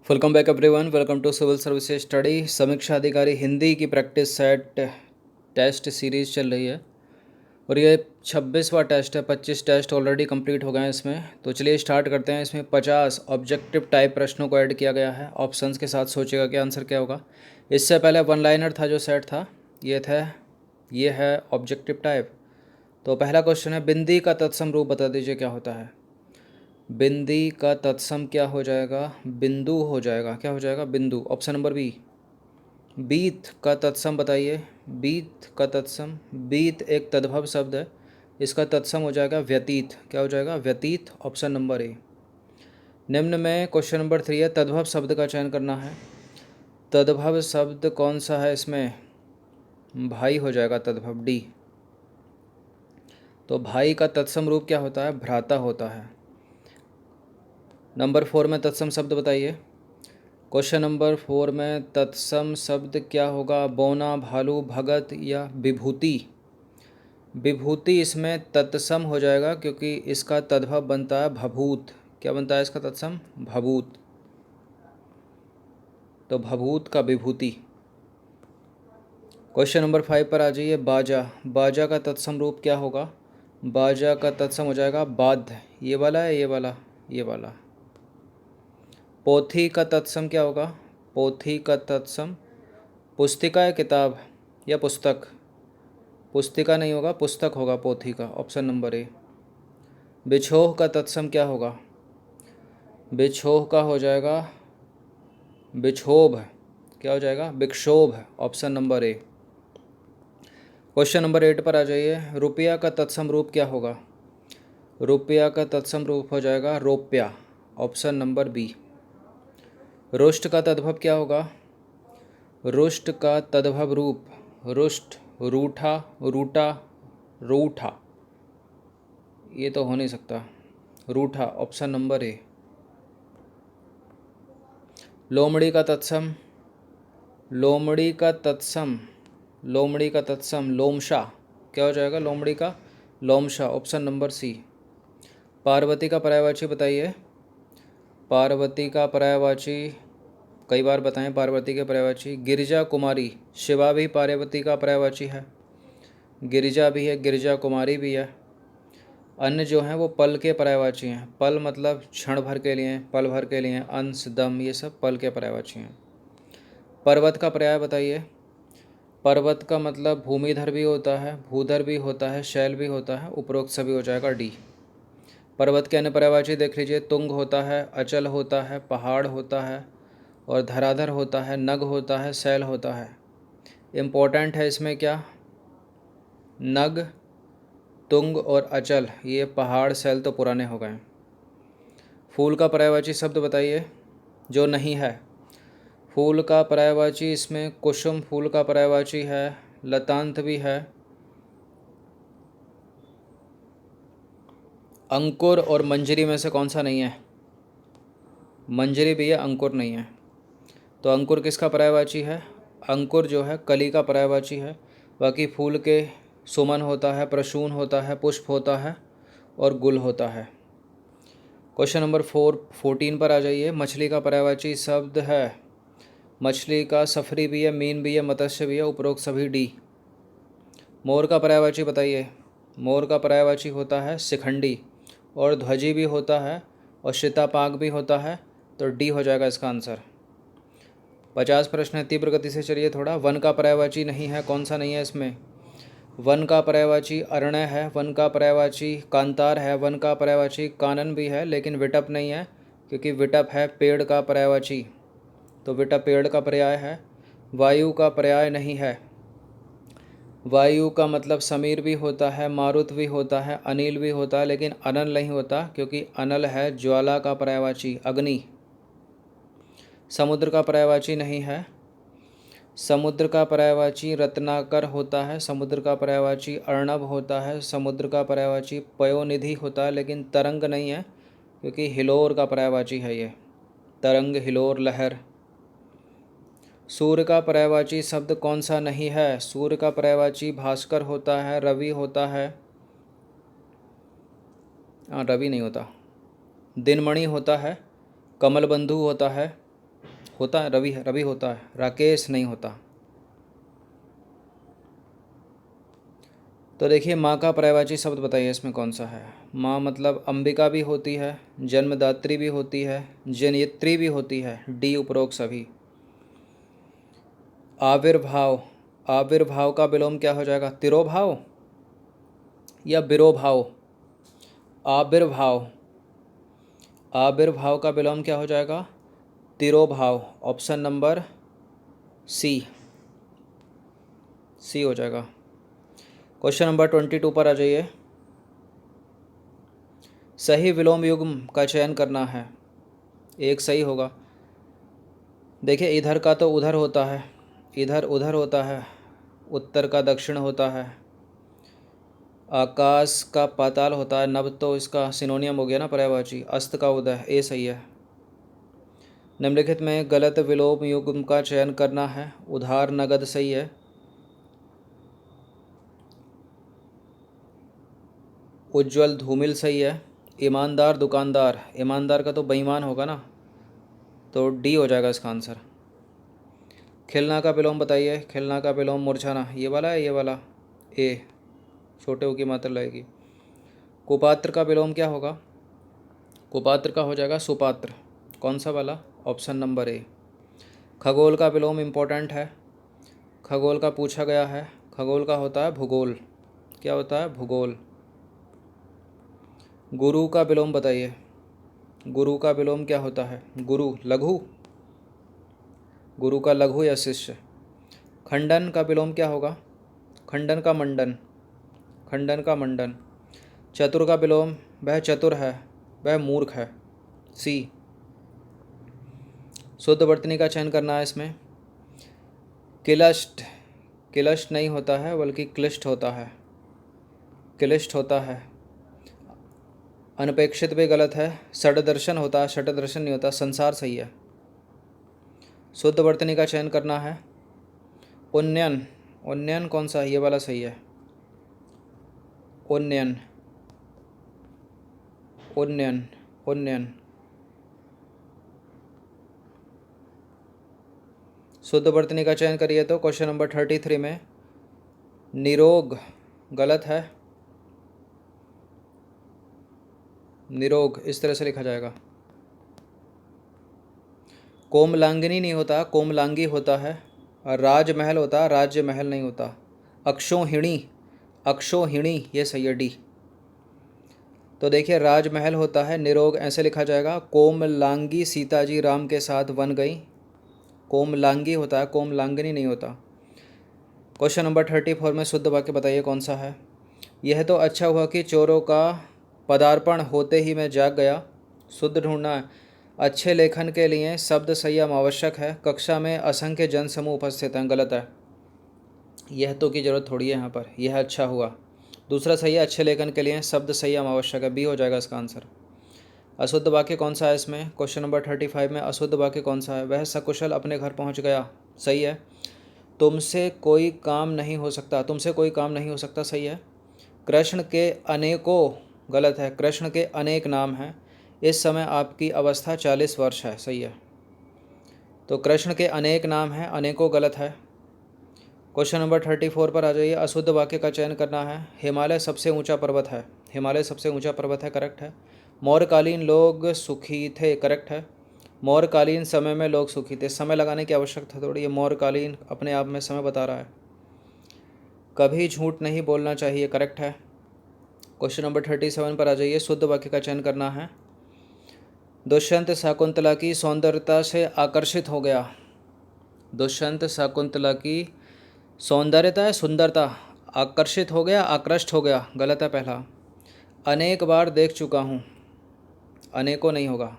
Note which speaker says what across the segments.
Speaker 1: Welcome back everyone. Welcome to civil services study. समीक्षा अधिकारी हिंदी की प्रैक्टिस सेट टेस्ट सीरीज़ चल रही है और ये 26वां टेस्ट है। 25 टेस्ट ऑलरेडी कंप्लीट हो गए हैं इसमें। तो चलिए स्टार्ट करते हैं। इसमें 50 ऑब्जेक्टिव टाइप प्रश्नों को ऐड किया गया है। ऑप्शंस के साथ सोचेगा कि आंसर क्या होगा। इससे पहले वन लाइनर था जो सेट था, ये है ऑब्जेक्टिव टाइप। तो पहला क्वेश्चन है, बिंदी का तत्सम रूप बता दीजिए क्या होता है। बिंदी का तत्सम क्या हो जाएगा? बिंदु हो जाएगा। क्या हो जाएगा? बिंदु। Option number B. बीत का तत्सम बताइए। बीत का तत्सम, बीत एक तद्भव शब्द है, इसका तत्सम हो जाएगा व्यतीत। क्या हो जाएगा? व्यतीत। Option number A. निम्न में क्वेश्चन नंबर 3 है, तद्भव शब्द का चयन करना है। तद्भव शब्द कौन सा है इसमें? भाई हो जाएगा तद्भव, डी। तो भाई का तत्सम रूप क्या होता है? भ्राता होता है। नंबर 4 में तत्सम शब्द बताइए। क्वेश्चन नंबर 4 में तत्सम शब्द क्या होगा? बौना, भालू, भगत या विभूति। विभूति इसमें तत्सम हो जाएगा क्योंकि इसका तद्भव बनता है भभूत। क्या बनता है इसका तत्सम? भभूत। तो भभूत का विभूति। क्वेश्चन नंबर 5 पर आ जाइए। बाजा। बाजा का तत्सम रूप क्या होगा? बाजा का तत्सम हो जाएगा बाध्य। ये वाला है, ये वाला, ये वाला। पोथी का तत्सम क्या होगा? पोथी का तत्सम पुस्तिका या किताब या पुस्तक। पुस्तिका नहीं होगा, पुस्तक होगा पोथी का। Option number A. बिछोह का तत्सम क्या होगा? बिछोह का हो जाएगा बिक्षोभ। क्या हो जाएगा? विक्षोभ। Option number A. Question number 8 पर आ जाइए। रुपया का तत्सम रूप क्या होगा? रुपया का तत्सम रूप हो जाएगा रोप्या। Option number B. रुष्ट का तद्भव क्या होगा? रुष्ट का तद्भव रूप, रुष्ट, रूठा, रूटा, रूठा। ये तो हो नहीं सकता, रूठा। Option number A. लोमड़ी का तत्सम, लोमड़ी का तत्सम, लोमड़ी का तत्सम लोमशा। क्या हो जाएगा? लोमड़ी का लोमशा। Option number C. पार्वती का पर्यायवाची बताइए। पार्वती का पर्यायवाची कई बार बताएं। पार्वती के पर्यायवाची गिरिजा कुमारी। शिवा भी पार्वती का पर्यायवाची है, गिरिजा भी है, गिरिजा कुमारी भी है। अन्य जो हैं वो पल के पर्यायवाची हैं। पल मतलब क्षण भर के लिए, पल भर के लिए, अंश, दम, ये सब पल के पर्यायवाची हैं। पर्वत का पर्याय बताइए। पर्वत का मतलब भूमिधर भी होता है, भूधर भी होता है, शैल भी होता है। उपरोक्त सभी हो जाएगा डी। पर्वत के अन्य पर्यायवाची देख लीजिए। तुंग होता है, अचल होता है, पहाड़ होता है और धराधर होता है, नग होता है, शैल होता है। इम्पोर्टेंट है इसमें क्या? नग, तुंग और अचल। ये पहाड़, शैल तो पुराने हो गए। फूल का पर्यायवाची शब्द बताइए जो नहीं है। फूल का पर्यायवाची इसमें कुसुम फूल का पर्यायवाची है, लतांत भी है, अंकुर और मंजरी में से कौन सा नहीं है? मंजरी भी है, अंकुर नहीं है। तो अंकुर किसका पर्यायवाची है? अंकुर जो है कली का पर्यायवाची है। बाकी फूल के सुमन होता है, प्रसून होता है, पुष्प होता है और गुल होता है। क्वेश्चन नंबर 14 पर आ जाइए। मछली का पर्यायवाची शब्द है। मछली का सफरी भी है, मीन भी है, मत्स्य भी है। उपरोक्त सभी डी। मोर का पर्यायवाची बताइए। मोर का पर्यायवाची होता है शिखंडी और ध्वजी भी होता है और सीतापाग भी होता है। तो डी हो जाएगा इसका आंसर। 50 प्रश्न है, तीव्र गति से चलिए थोड़ा। वन का पर्यायवाची नहीं है, कौन सा नहीं है इसमें? वन का पर्यायवाची अरण्य है, वन का पर्यायवाची कांतार है, वन का पर्यायवाची कानन भी है, लेकिन विटप नहीं है क्योंकि विटप है पेड़ का पर्यायवाची। तो विटप पेड़ का पर्याय है। वायु का पर्याय नहीं है। वायु का मतलब समीर भी होता है, मारुत भी होता है, अनिल भी होता है, लेकिन अनल नहीं होता क्योंकि अनल है ज्वाला का पर्यायवाची, अग्नि। समुद्र का पर्यायवाची नहीं है। समुद्र का पर्यायवाची रत्नाकर होता है, समुद्र का पर्यायवाची अर्णव होता है, समुद्र का पर्यायवाची पयोनिधि होता है, लेकिन तरंग नहीं है क्योंकि हिलोर का पर्यायवाची है ये, तरंग, हिलोर, लहर। सूर्य का पर्यायवाची शब्द कौन सा नहीं है? सूर्य का पर्यायवाची भास्कर होता है, रवि होता है, रवि नहीं होता, दिनमणि होता है, कमल बंधु होता है, होता है, रवि है, रवि होता है, राकेश नहीं होता। तो देखिए माँ का पर्यायवाची शब्द बताइए इसमें कौन सा है। माँ मतलब अंबिका भी होती है, जन्मदात्री भी होती है, जनयित्री भी होती है, डी उपरोक्त सभी। आविर्भाव, आविर्भाव का विलोम क्या हो जाएगा, तिरोभाव या बिरोभाव। आविर्भाव, आविर्भाव का विलोम क्या हो जाएगा, तिरोभाव। ऑप्शन नंबर सी, सी हो जाएगा। क्वेश्चन नंबर 22 पर आ जाइए। सही विलोम युग्म का चयन करना है, एक सही होगा। देखिए इधर का तो उधर होता है, इधर उधर होता है, उत्तर का दक्षिण होता है, आकाश का पाताल होता है, नभ तो इसका सिनोनियम हो गया ना पर्यायवाची, अस्त का उदय, ए सही है। निम्नलिखित में गलत विलोम युग्म का चयन करना है, उधार नगद सही है, उज्जवल धूमिल सही है, ईमानदार दुकानदार, ईमानदार का तो बेईमान होगा ना, तो डी हो जाएगा इसका आंसर। खिलना का विलोम बताइए, खिलना का विलोम मूर्छाना, ये वाला है, ये वाला, ए, छोटे ऊ की मात्रा लगेगी। कुपात्र का विलोम क्या होगा, कुपात्र का हो जाएगा सुपात्र, कौन सा वाला, ऑप्शन नंबर ए। खगोल का विलोम इम्पोर्टेंट है, खगोल का पूछा गया है, खगोल का होता है भूगोल, क्या होता है, भूगोल। गुरु का विलोम बताइए, गुरु का विलोम क्या होता है, गुरु लघु, गुरु का लघु या शिष्य। खंडन का विलोम क्या होगा, खंडन का मंडन, खंडन का मंडन। चतुर का विलोम, वह चतुर है, वह मूर्ख है, सी। शुद्ध वर्तनी का चयन करना है इसमें। क्लिष्ट, क्लिष्ट नहीं होता है बल्कि क्लिष्ट होता है, क्लिष्ट होता है। अनपेक्षित भी गलत है, षड्दर्शन होता है, षड्दर्शन नहीं होता, संसार सही है। शुद्ध वर्तनी का चयन करना है। उन्नयन, उन्नयन कौन सा है, ये वाला सही है, उन्नयन, उन्नयन, उन्नयन। शुद्ध वर्तनी का चयन करिए तो क्वेश्चन नंबर 33 में निरोग गलत है, निरोग इस तरह से लिखा जाएगा। कोमलांगिनी नहीं होता, कोमलांगी होता है। और राजमहल होता, राज्य महल नहीं होता। अक्षोहिणी, अक्षोहिणी ये सही है, डी। तो देखिए राजमहल होता है, निरोग ऐसे लिखा जाएगा। कोमलांगी सीता जी राम के साथ वन गई, कोमलांगी होता है, कोमलांगिनी नहीं होता। क्वेश्चन नंबर 34 में शुद्ध वाक्य बताइए कौन सा है। यह तो अच्छा हुआ कि चोरों का पदार्पण होते ही मैं जाग गया। शुद्ध ढूंढना है। अच्छे लेखन के लिए शब्द संयम आवश्यक है। कक्षा में असंख्य जनसमूह उपस्थित हैं, गलत है, यह तो की जरूरत थोड़ी है यहाँ पर, यह अच्छा हुआ। दूसरा सही है, अच्छे लेखन के लिए शब्द संयम आवश्यक है, बी हो जाएगा इसका आंसर। अशुद्ध वाक्य कौन सा है इसमें, क्वेश्चन नंबर 35 में अशुद्ध वाक्य कौन सा है। वह सकुशल अपने घर पहुँच गया, सही है। तुमसे कोई काम नहीं हो सकता, तुमसे कोई काम नहीं हो सकता, सही है। कृष्ण के अनेकों, गलत है, कृष्ण के अनेक नाम हैं। इस समय आपकी अवस्था 40 वर्ष है, सही है। तो कृष्ण के अनेक नाम हैं, अनेकों गलत है। क्वेश्चन नंबर 34 पर आ जाइए। अशुद्ध वाक्य का चयन करना है। हिमालय सबसे ऊंचा पर्वत है, हिमालय सबसे ऊंचा पर्वत है, करेक्ट है। मौर्यकालीन लोग सुखी थे, करेक्ट है। मौर्यकालीन समय में लोग सुखी थे, समय लगाने की आवश्यकता थोड़ी, ये मौर्यकालीन अपने आप में समय बता रहा है। कभी झूठ नहीं बोलना चाहिए, करेक्ट है। क्वेश्चन नंबर 37 पर आ जाइए। शुद्ध वाक्य का चयन करना है। दुष्यंत शकुंतला की सौंदर्यता से आकर्षित हो गया। दुष्यंत शकुंतला की सौंदर्यता है, सुंदरता, आकर्षित हो गया, आकृष्ट हो गया, गलत है पहला। अनेक बार देख चुका हूँ, अनेकों नहीं होगा,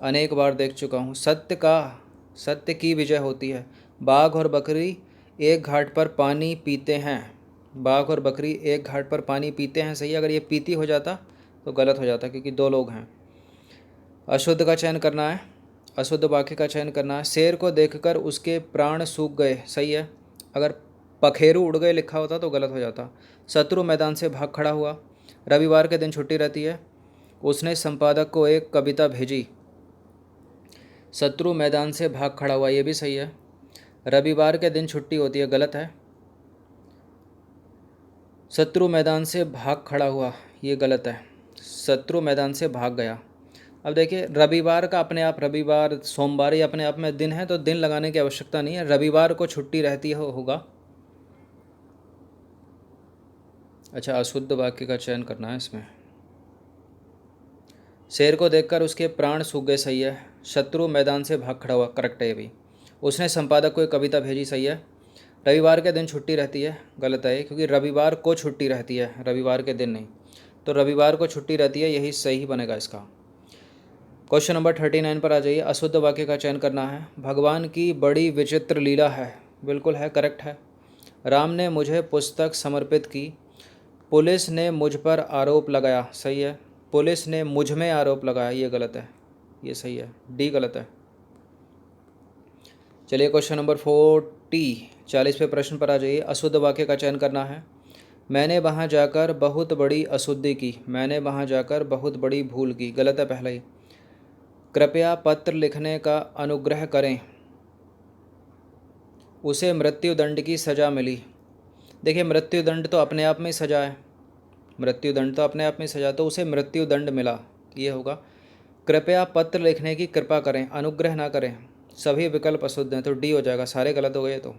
Speaker 1: अनेक बार देख चुका हूँ। सत्य का, सत्य की विजय होती है। बाघ और बकरी एक घाट पर पानी पीते हैं, बाघ और बकरी एक घाट पर पानी पीते हैं, सही। अगर ये पीती हो जाता तो गलत हो जाता, क्योंकि दो लोग हैं। अशुद्ध का चयन करना है, अशुद्ध वाक्य का चयन करना है। शेर को देखकर उसके प्राण सूख गए, सही है। अगर पखेरु उड़ गए लिखा होता तो गलत हो जाता। शत्रु मैदान से भाग खड़ा हुआ। रविवार के दिन छुट्टी रहती है। उसने संपादक को एक कविता भेजी। शत्रु मैदान से भाग खड़ा हुआ, ये भी सही है। रविवार के दिन छुट्टी होती है, गलत है। शत्रु मैदान से भाग खड़ा हुआ, ये गलत है। शत्रु मैदान से भाग गया। अब देखिए, रविवार का अपने आप, रविवार सोमवार ये अपने आप में दिन है, तो दिन लगाने की आवश्यकता नहीं है। रविवार को छुट्टी रहती है होगा। अच्छा, अशुद्ध वाक्य का चयन करना है इसमें। शेर को देखकर उसके प्राण सूख गए, सही है। शत्रु मैदान से भाग खड़ा हुआ, करेक्ट है ये भी। उसने संपादक को एक कविता भेजी, सही है। रविवार के दिन छुट्टी रहती है, गलत है, क्योंकि रविवार को छुट्टी रहती है, रविवार के दिन नहीं। तो रविवार को छुट्टी रहती है, यही सही बनेगा इसका। क्वेश्चन नंबर 39 पर आ जाइए। अशुद्ध वाक्य का चयन करना है। भगवान की बड़ी विचित्र लीला है, बिल्कुल है, करेक्ट है। राम ने मुझे पुस्तक समर्पित की। पुलिस ने मुझ पर आरोप लगाया, सही है। पुलिस ने मुझ में आरोप लगाया, ये गलत है, ये सही है, डी गलत है। चलिए क्वेश्चन नंबर 40 प्रश्न पर आ जाइए। अशुद्ध वाक्य का चयन करना है। मैंने वहाँ जाकर बहुत बड़ी अशुद्धि की, मैंने वहाँ जाकर बहुत बड़ी भूल की, गलत है पहला ही। कृपया पत्र लिखने का अनुग्रह करें, उसे मृत्युदंड की सज़ा मिली। देखिए, मृत्युदंड तो अपने आप में सज़ा है, मृत्युदंड तो अपने आप में सज़ा, तो उसे मृत्युदंड मिला, ये होगा। कृपया पत्र लिखने की कृपा करें, अनुग्रह ना करें, सभी विकल्प अशुद्ध हैं, तो डी हो जाएगा, सारे गलत हो गए। तो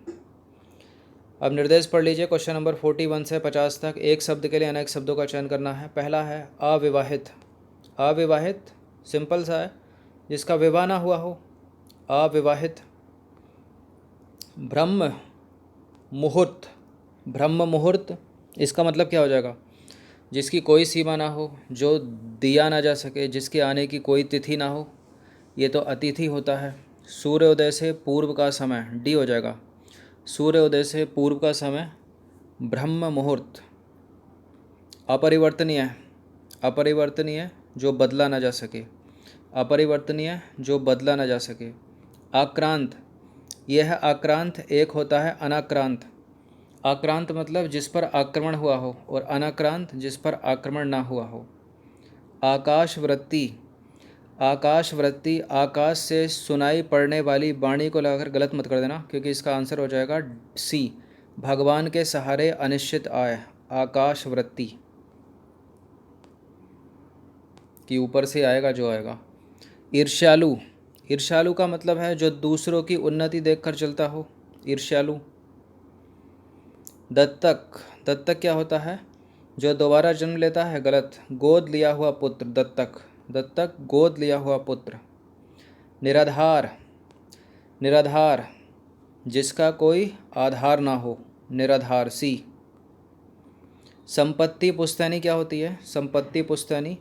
Speaker 1: अब निर्देश पढ़ लीजिए। क्वेश्चन नंबर 41 से 50 तक एक शब्द के लिए अनेक शब्दों का चयन करना है। पहला है अविवाहित। अविवाहित सिंपल सा है, जिसका विवाह ना हुआ हो, अविवाहित। ब्रह्म मुहूर्त, ब्रह्म मुहूर्त, इसका मतलब क्या हो जाएगा? जिसकी कोई सीमा ना हो, जो दिया ना जा सके, जिसके आने की कोई तिथि ना हो, ये तो अतिथि होता है। सूर्योदय से पूर्व का समय, डी हो जाएगा। सूर्योदय से पूर्व का समय ब्रह्म मुहूर्त। अपरिवर्तनीय, अपरिवर्तनीय जो बदला ना जा सके, अपरिवर्तनीय जो बदला ना जा सके। आक्रांत, यह है आक्रांत, एक होता है अनाक्रांत। आक्रांत मतलब जिस पर आक्रमण हुआ हो, और अनाक्रांत जिस पर आक्रमण ना हुआ हो। आकाशवृत्ति, आकाशवृत्ति आकाश से सुनाई पड़ने वाली वाणी को लगाकर गलत मत कर देना, क्योंकि इसका आंसर हो जाएगा सी, भगवान के सहारे अनिश्चित आय। आकाशवृत्ति कि ऊपर से आएगा जो आएगा। ईर्ष्यालु, ईर्ष्यालु का मतलब है जो दूसरों की उन्नति देखकर चलता हो, ईर्ष्यालु। दत्तक, दत्तक क्या होता है? जो दोबारा जन्म लेता है, गलत। गोद लिया हुआ पुत्र, दत्तक, दत्तक गोद लिया हुआ पुत्र। निराधार, निराधार जिसका कोई आधार ना हो, निराधार, सी। संपत्ति पुश्तैनी क्या होती है? संपत्ति पुश्तैनी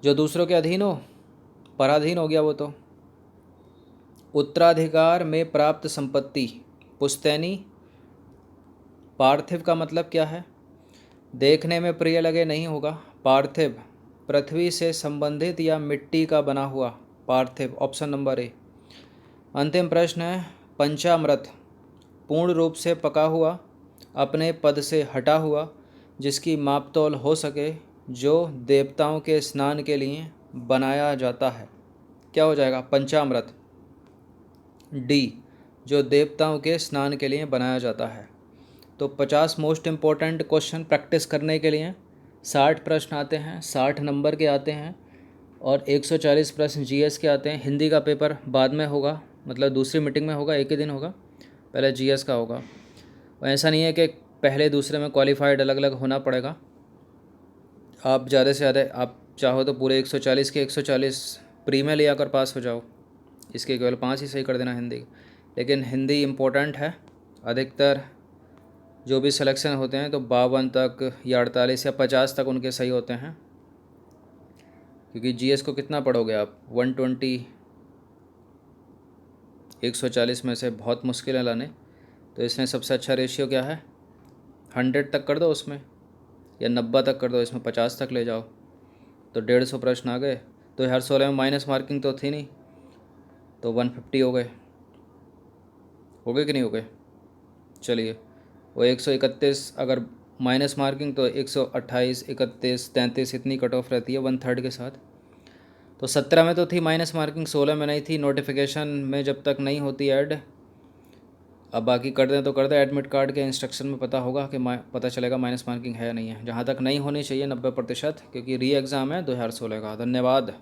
Speaker 1: जो दूसरों के अधीन हो, पराधीन हो गया वो तो। उत्तराधिकार में प्राप्त संपत्ति, पुश्तैनी। पार्थिव का मतलब क्या है? देखने में प्रिय लगे नहीं होगा। पार्थिव पृथ्वी से संबंधित या मिट्टी का बना हुआ, पार्थिव, ऑप्शन नंबर ए। अंतिम प्रश्न है पंचामृत, पूर्ण रूप से पका हुआ, अपने पद से हटा हुआ, जिसकी मापतौल हो सके, जो देवताओं के स्नान के लिए बनाया जाता है। क्या हो जाएगा? पंचामृत, डी, जो देवताओं के स्नान के लिए बनाया जाता है। तो 50 मोस्ट इम्पोर्टेंट क्वेश्चन प्रैक्टिस करने के लिए 60 प्रश्न आते हैं, 60 नंबर के आते हैं, और 140 प्रश्न जीएस के आते हैं। हिंदी का पेपर बाद में होगा, मतलब दूसरी मीटिंग में होगा, एक ही दिन होगा, पहले जीएस का होगा। और ऐसा नहीं है कि पहले दूसरे में क्वालिफाइड अलग अलग होना पड़ेगा। आप ज़्यादा से ज़्यादा आप चाहो तो पूरे 140 के 140 प्री में ले आकर पास हो जाओ, इसके केवल 5 ही सही कर देना हिंदी। लेकिन हिंदी इम्पोर्टेंट है। अधिकतर जो भी सिलेक्शन होते हैं तो 52 तक या 48 या 50 तक उनके सही होते हैं, क्योंकि जीएस को कितना पढ़ोगे आप? 120, 140 में से बहुत मुश्किल है लाने। तो इसमें सबसे अच्छा रेशियो क्या है? 100 तक कर दो उसमें, या 90 तक कर दो, इसमें 50 तक ले जाओ, तो 150 प्रश्न आ गए। 2016 में माइनस मार्किंग तो थी नहीं, तो 150 हो गए, हो गए कि नहीं हो गए? चलिए, वो 131 अगर माइनस मार्किंग, तो 128, 31, 33 इतनी कट ऑफ रहती है 1/3 के साथ। तो 17 में तो थी माइनस मार्किंग, 16 में नहीं थी, नोटिफिकेशन में जब तक नहीं होती ऐड। अब बाकी कर दें तो कर दें, एडमिट कार्ड के इंस्ट्रक्शन में पता होगा कि पता चलेगा माइनस मार्किंग है या नहीं है। जहाँ तक नहीं होनी चाहिए 90%, क्योंकि री एग्ज़ाम है 2016 का। धन्यवाद।